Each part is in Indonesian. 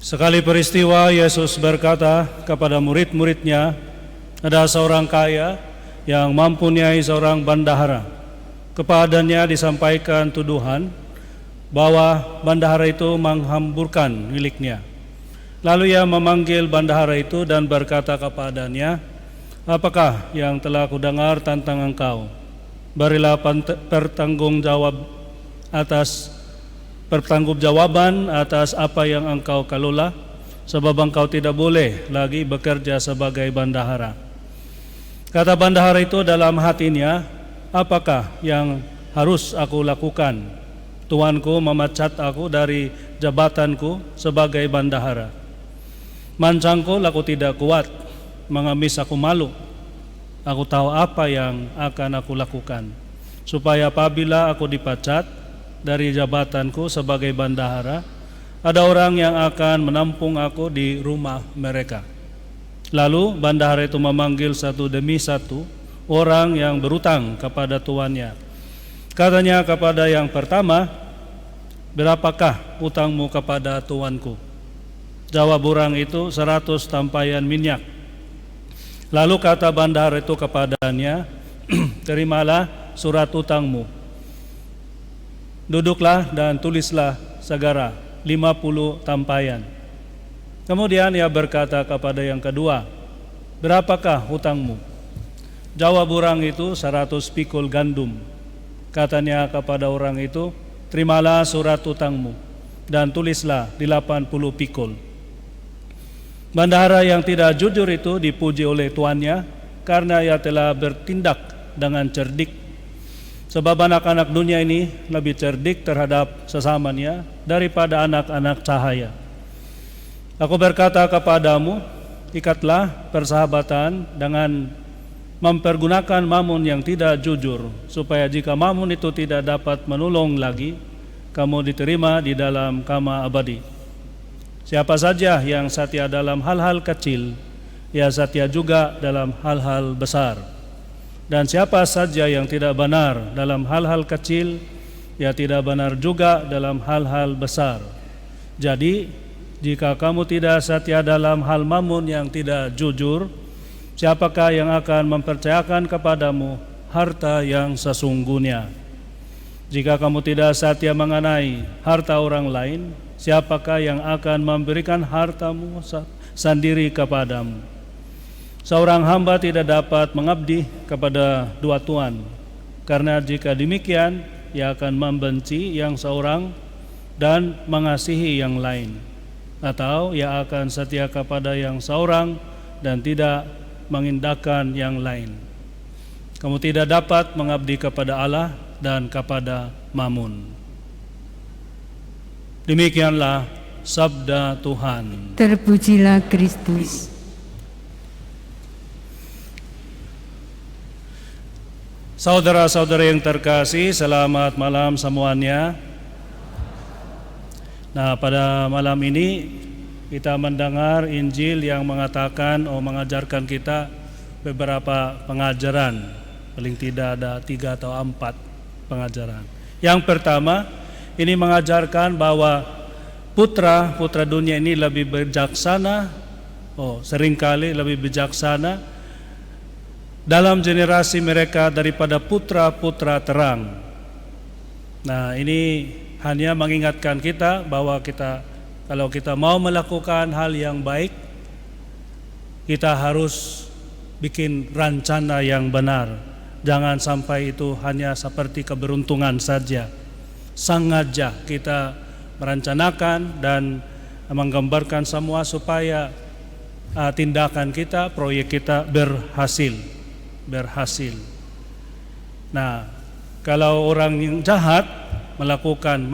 Sekali peristiwa Yesus berkata kepada murid-muridnya, ada seorang kaya yang mempunyai seorang bendahara. Kepadanya disampaikan tuduhan bahwa bendahara itu menghamburkan miliknya. Lalu ia memanggil bendahara itu dan berkata kepadanya, apakah yang telah kudengar tentang engkau? Berilah pertanggungjawaban atas apa yang engkau kelola, sebab engkau tidak boleh lagi bekerja sebagai bendahara. Kata bendahara itu dalam hatinya, apakah yang harus aku lakukan? Tuanku memecat aku dari jabatanku sebagai bendahara. Mancangku aku tidak kuat, mengemis aku malu. Aku tahu apa yang akan aku lakukan, supaya apabila aku dipecat dari jabatanku sebagai bendahara, ada orang yang akan menampung aku di rumah mereka. Lalu bendahara itu memanggil satu demi satu orang yang berutang kepada tuannya. Katanya kepada yang pertama, berapakah utangmu kepada tuanku? Jawab orang itu, 100 tampayan minyak. Lalu kata bendahara itu kepadanya, terimalah surat utangmu. Duduklah dan tulislah segera 50 tampayan. Kemudian ia berkata kepada yang kedua, berapakah hutangmu? Jawab orang itu, 100 pikul gandum. Katanya kepada orang itu, terimalah surat utangmu dan tulislah 80 pikul. Bendahara yang tidak jujur itu dipuji oleh tuannya karena ia telah bertindak dengan cerdik. Sebab anak-anak dunia ini lebih cerdik terhadap sesamanya daripada anak-anak cahaya. Aku berkata kepadamu, ikatlah persahabatan dengan mempergunakan mamun yang tidak jujur, supaya jika mamun itu tidak dapat menolong lagi, kamu diterima di dalam kamar abadi. Siapa saja yang setia dalam hal-hal kecil, ia setia juga dalam hal-hal besar. Dan siapa saja yang tidak benar dalam hal-hal kecil, ia tidak benar juga dalam hal-hal besar. Jadi, jika kamu tidak setia dalam hal mamun yang tidak jujur, siapakah yang akan mempercayakan kepadamu harta yang sesungguhnya? Jika kamu tidak setia mengenai harta orang lain, siapakah yang akan memberikan hartamu sendiri kepadamu? Seorang hamba tidak dapat mengabdi kepada dua tuan, karena jika demikian, ia akan membenci yang seorang dan mengasihi yang lain, atau ia akan setia kepada yang seorang dan tidak mengindahkan yang lain. Kamu tidak dapat mengabdi kepada Allah dan kepada mamun. Demikianlah sabda Tuhan. Terpujilah Kristus. Saudara-saudara yang terkasih, selamat malam semuanya. Nah, pada malam ini kita mendengar Injil yang mengatakan mengajarkan kita beberapa pengajaran. Paling tidak ada 3 atau 4 pengajaran. Yang pertama, ini mengajarkan bahwa putra dunia ini lebih bijaksana, seringkali lebih bijaksana dalam generasi mereka daripada putra-putra terang. Nah, ini hanya mengingatkan kita bahwa kalau kita mau melakukan hal yang baik, kita harus bikin rencana yang benar. Jangan sampai itu hanya seperti keberuntungan saja. Sengaja kita merencanakan dan menggambarkan semua supaya tindakan kita, proyek kita berhasil. Nah, kalau orang yang jahat melakukan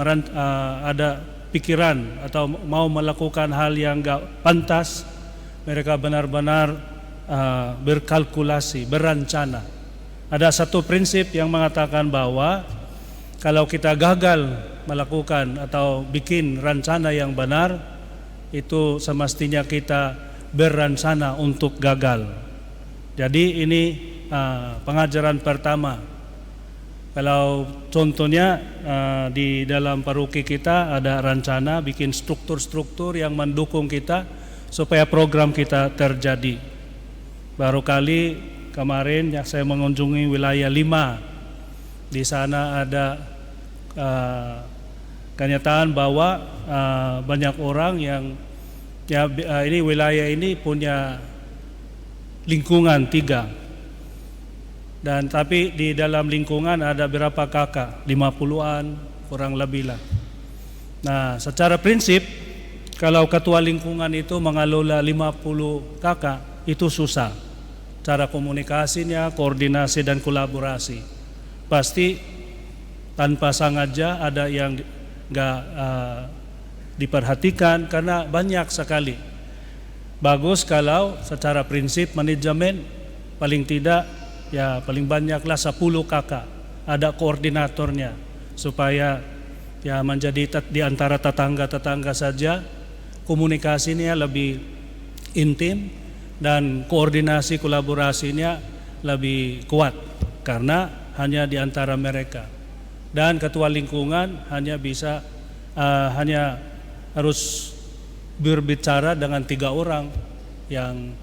ada pikiran atau mau melakukan hal yang enggak pantas, mereka benar-benar berkalkulasi, berencana. Ada satu prinsip yang mengatakan bahwa kalau kita gagal melakukan atau bikin rencana yang benar, itu semestinya kita berencana untuk gagal. Jadi ini pengajaran pertama. Yang kedua, ini mengajarkan bahwa putra-putra dunia ini lebih bijaksana dalam generasi mereka daripada putra-putra terang. Nah, ini hanya mengingatkan kita bahwa kalau kita mau melakukan hal yang baik, kita harus bikin rencana yang benar. Jangan sampai itu hanya seperti keberuntungan saja. Sengaja kita merencanakan dan menggambarkan semua supaya tindakan kita, proyek kita berhasil. Nah, kalau orang yang jahat melakukan ada pikiran atau mau melakukan hal yang enggak pantas, mereka benar-benar berkalkulasi, berencana. Ada satu prinsip yang mengatakan bahwa kalau kita gagal melakukan atau bikin rencana yang benar, itu semestinya kita berencana untuk gagal. Jadi ini Kalau contohnya di dalam paroki kita ada rencana bikin struktur-struktur yang mendukung kita supaya program kita terjadi. Baru kali kemarin ya saya mengunjungi wilayah 5. Di sana ada kenyataan bahwa banyak orang yang ini wilayah ini punya lingkungan 3. Dan tapi di dalam lingkungan ada berapa kakak? 50-an kurang lebih lah. Nah, secara prinsip kalau ketua lingkungan itu mengelola 50 kakak itu susah. Cara komunikasinya, koordinasi dan kolaborasi pasti tanpa sengaja ada yang nggak diperhatikan karena banyak sekali. Bagus kalau secara prinsip manajemen paling tidak ya paling banyaklah 10 kakak ada koordinatornya supaya ya menjadi di antara tetangga-tetangga saja komunikasinya lebih intim dan koordinasi kolaborasinya lebih kuat karena hanya di antara mereka. Dan ketua lingkungan hanya bisa hanya harus berbicara dengan 3 orang yang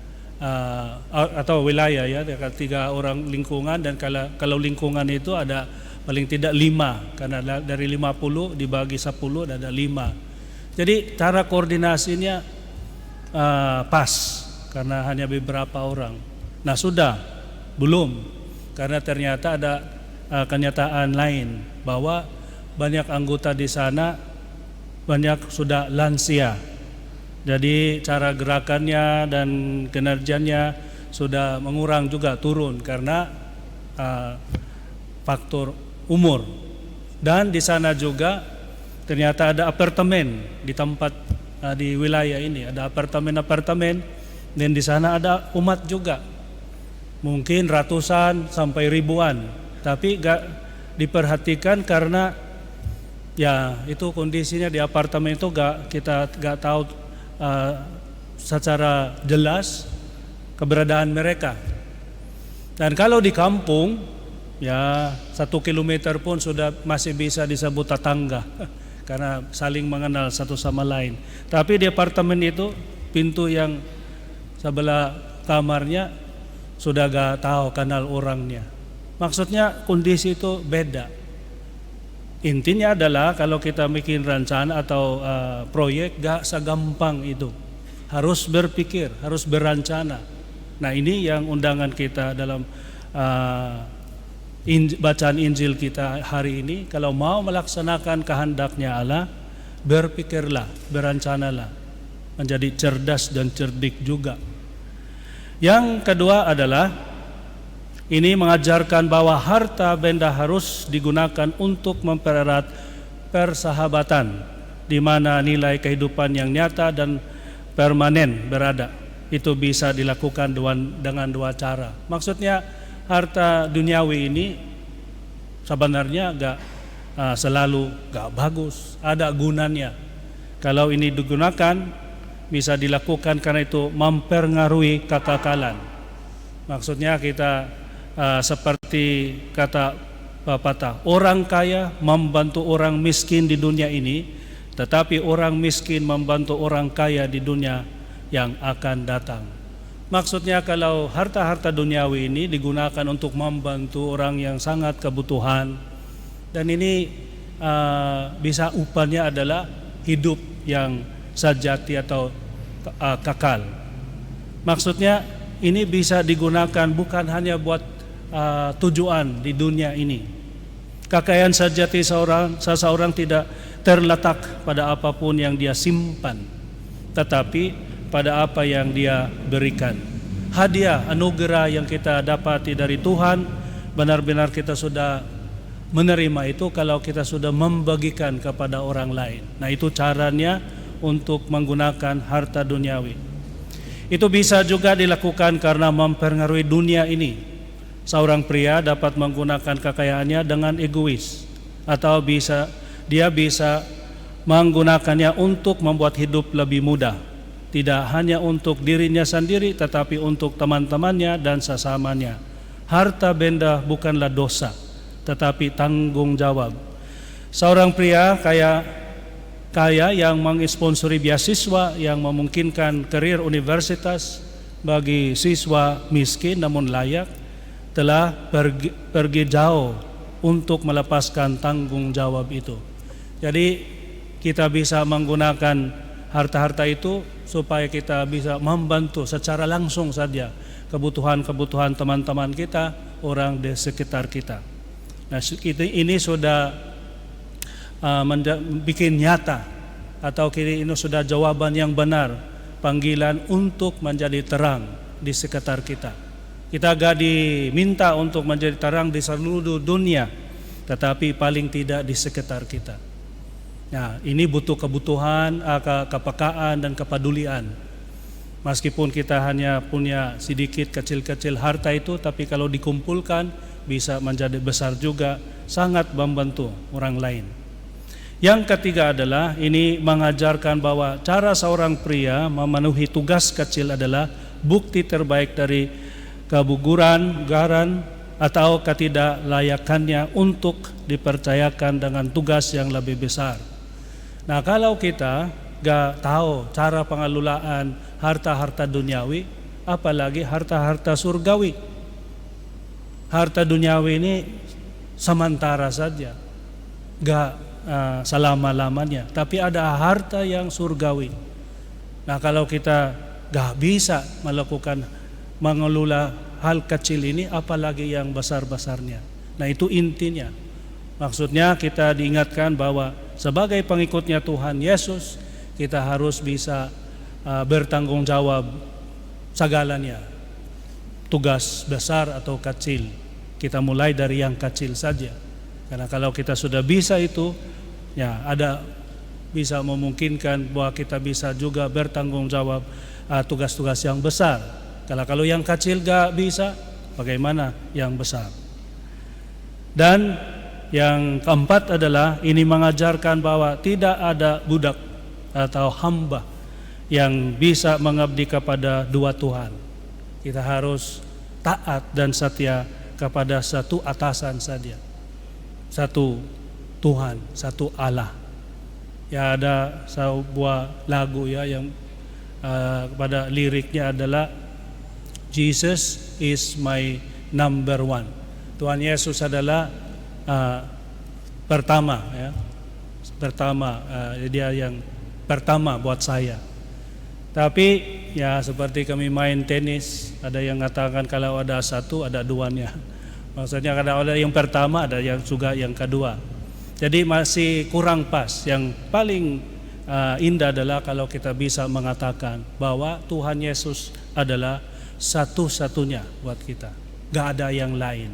atau wilayah ya, 3 orang lingkungan, dan kalau lingkungan itu ada paling tidak 5 karena dari 50 dibagi 10 ada 5. Jadi cara koordinasinya pas karena hanya beberapa orang. Nah sudah belum karena ternyata ada kenyataan lain bahwa banyak anggota di sana banyak sudah lansia. Jadi cara gerakannya dan kinerjanya sudah mengurang juga turun karena faktor umur. Dan di sana juga ternyata ada apartemen di tempat di wilayah ini ada apartemen dan di sana ada umat juga. Mungkin ratusan sampai ribuan, tapi gak diperhatikan karena ya itu kondisinya di apartemen itu kita gak tahu secara jelas keberadaan mereka. Dan kalau di kampung ya 1 kilometer pun sudah masih bisa disebut tetangga karena saling mengenal satu sama lain. Tapi di apartemen itu pintu yang sebelah kamarnya sudah gak tahu kenal orangnya. Maksudnya kondisi itu beda. Intinya adalah kalau kita bikin rencana atau proyek gak segampang itu. Harus berpikir, harus berencana. Nah ini yang undangan kita dalam bacaan Injil kita hari ini. Kalau mau melaksanakan kehendaknya Allah, berpikirlah, berencanalah, menjadi cerdas dan cerdik juga. Yang kedua adalah ini mengajarkan bahwa harta benda harus digunakan untuk mempererat persahabatan di mana nilai kehidupan yang nyata dan permanen berada. Itu bisa dilakukan dengan 2 cara. Maksudnya harta duniawi ini sebenarnya selalu gak bagus, ada gunanya. Kalau ini digunakan bisa dilakukan karena itu mempengaruhi kekekalan. Maksudnya kita seperti kata pepatah, orang kaya membantu orang miskin di dunia ini, tetapi orang miskin membantu orang kaya di dunia yang akan datang. Maksudnya kalau harta-harta duniawi ini digunakan untuk membantu orang yang sangat kebutuhan, dan ini bisa upahnya adalah hidup yang sejati atau kekal. Maksudnya ini bisa digunakan bukan hanya buat tujuan di dunia ini. Kekayaan sejati seseorang tidak terletak pada apapun yang dia simpan, tetapi pada apa yang dia berikan. Hadiah, anugerah yang kita dapati dari Tuhan, benar-benar kita sudah menerima itu kalau kita sudah membagikan kepada orang lain. Nah itu caranya untuk menggunakan harta duniawi. Itu bisa juga dilakukan karena mempengaruhi dunia ini. Seorang pria dapat menggunakan kekayaannya dengan egois, atau dia bisa menggunakannya untuk membuat hidup lebih mudah, tidak hanya untuk dirinya sendiri tetapi untuk teman-temannya dan sesamanya. Harta benda bukanlah dosa, tetapi tanggung jawab. Seorang pria kaya yang mengsponsori beasiswa yang memungkinkan karir universitas bagi siswa miskin namun layak, telah pergi jauh untuk melepaskan tanggung jawab itu. Jadi kita bisa menggunakan harta-harta itu supaya kita bisa membantu secara langsung saja kebutuhan-kebutuhan teman-teman kita, orang di sekitar kita. Nah, ini sudah bikin nyata, atau ini sudah jawaban yang benar, panggilan untuk menjadi terang di sekitar kita. Kita gak diminta untuk menjadi terang di seluruh dunia, tetapi paling tidak di sekitar kita. Nah, ini butuh kebutuhan, kepekaan dan kepedulian. Meskipun kita hanya punya sedikit kecil-kecil harta itu, tapi kalau dikumpulkan bisa menjadi besar juga, sangat membantu orang lain. Yang ketiga adalah ini mengajarkan bahwa cara seorang pria memenuhi tugas kecil adalah bukti terbaik dari keguguran, atau ketidaklayakannya untuk dipercayakan dengan tugas yang lebih besar. Nah, kalau kita gak tahu cara pengelolaan harta-harta duniawi, apalagi harta-harta surgawi. Harta duniawi ini sementara saja, gak selama-lamanya, tapi ada harta yang surgawi. Nah, kalau kita gak bisa melakukan mengelola hal kecil ini, apalagi yang besar-besarnya. Nah, itu intinya. Maksudnya kita diingatkan bahwa sebagai pengikutnya Tuhan Yesus, kita harus bisa bertanggung jawab segalanya. Tugas besar atau kecil, kita mulai dari yang kecil saja. Karena kalau kita sudah bisa itu, ya ada bisa memungkinkan bahwa kita bisa juga bertanggung jawab tugas-tugas yang besar. Kalau yang kecil gak bisa, bagaimana yang besar? Dan yang keempat adalah ini mengajarkan bahwa tidak ada budak atau hamba yang bisa mengabdi kepada dua Tuhan. Kita harus taat dan setia kepada satu atasan saja, satu Tuhan, satu Allah. Ya, ada sebuah lagu ya yang pada liriknya adalah Jesus is my number one. Tuhan Yesus adalah pertama, ya, dia yang pertama buat saya. Tapi ya seperti kami main tenis, ada yang mengatakan kalau ada satu ada duanya. Maksudnya kalau ada yang pertama ada yang juga yang kedua. Jadi masih kurang pas. Yang paling indah adalah kalau kita bisa mengatakan bahwa Tuhan Yesus adalah satu-satunya buat kita, gak ada yang lain.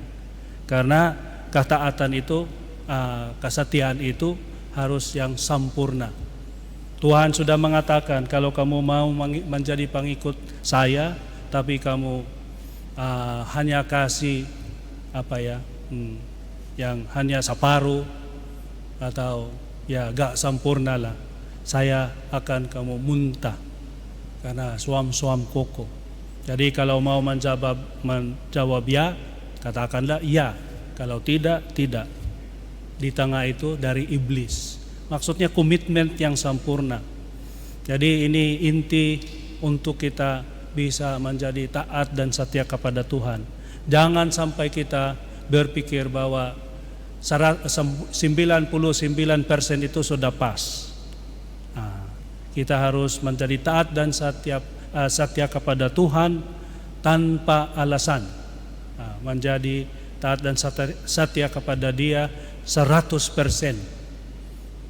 Karena ketaatan itu, kesetiaan itu harus yang sempurna. Tuhan sudah mengatakan kalau kamu mau menjadi pengikut saya, tapi kamu hanya kasih yang hanya separuh atau ya gak sempurna lah, saya akan kamu muntah karena suam-suam koko. Jadi kalau mau menjawab ya, katakanlah ya. Kalau tidak, tidak. Di tengah itu dari iblis. Maksudnya komitmen yang sempurna. Jadi ini inti untuk kita bisa menjadi taat dan setia kepada Tuhan. Jangan sampai kita berpikir bahwa 99% itu sudah pas. Nah, kita harus menjadi taat dan setia kepada Tuhan tanpa alasan. Nah, menjadi taat dan setia kepada Dia 100%.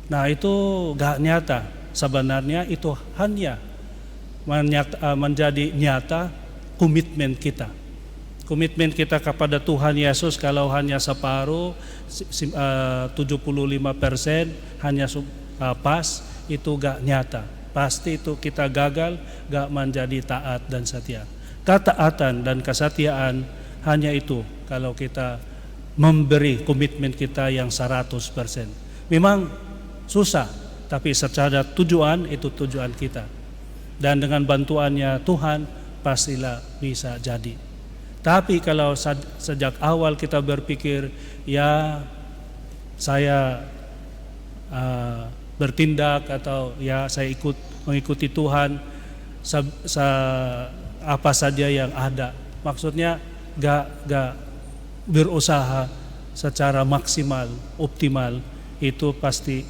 Nah, itu gak nyata. Sebenarnya itu hanya menjadi nyata komitmen kita. Komitmen kita kepada Tuhan Yesus kalau hanya separuh, 75% hanya pas, itu gak nyata. Pasti itu kita gagal, gak menjadi taat dan setia. Ketaatan dan kesetiaan hanya itu kalau kita memberi komitmen kita yang 100%. Memang susah, tapi secara tujuan itu tujuan kita. Dan dengan bantuannya Tuhan pastilah bisa jadi. Tapi kalau sejak awal kita berpikir, ya saya bertindak atau ya saya mengikuti Tuhan apa saja yang ada, maksudnya gak berusaha secara maksimal, optimal, itu pasti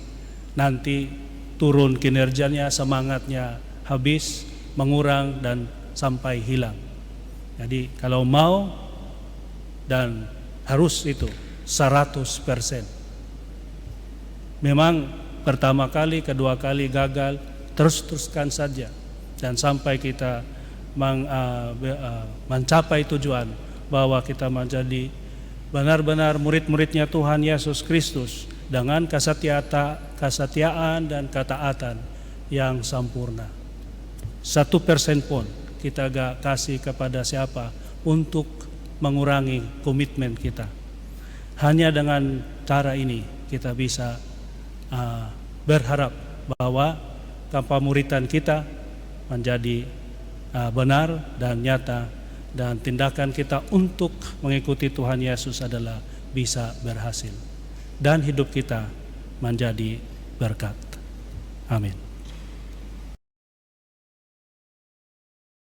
nanti turun kinerjanya, semangatnya habis, mengurang dan sampai hilang. Jadi kalau mau dan harus itu 100%. Memang pertama kali, kedua kali gagal, teruskan saja dan sampai kita mencapai tujuan bahwa kita menjadi benar-benar murid-muridnya Tuhan Yesus Kristus dengan kesetiaan dan ketaatan yang sempurna. 1% pun kita gak kasih kepada siapa untuk mengurangi komitmen kita. Hanya dengan cara ini kita bisa berharap bahwa kepemuridan kita menjadi benar dan nyata, dan tindakan kita untuk mengikuti Tuhan Yesus adalah bisa berhasil dan hidup kita menjadi berkat. Amin.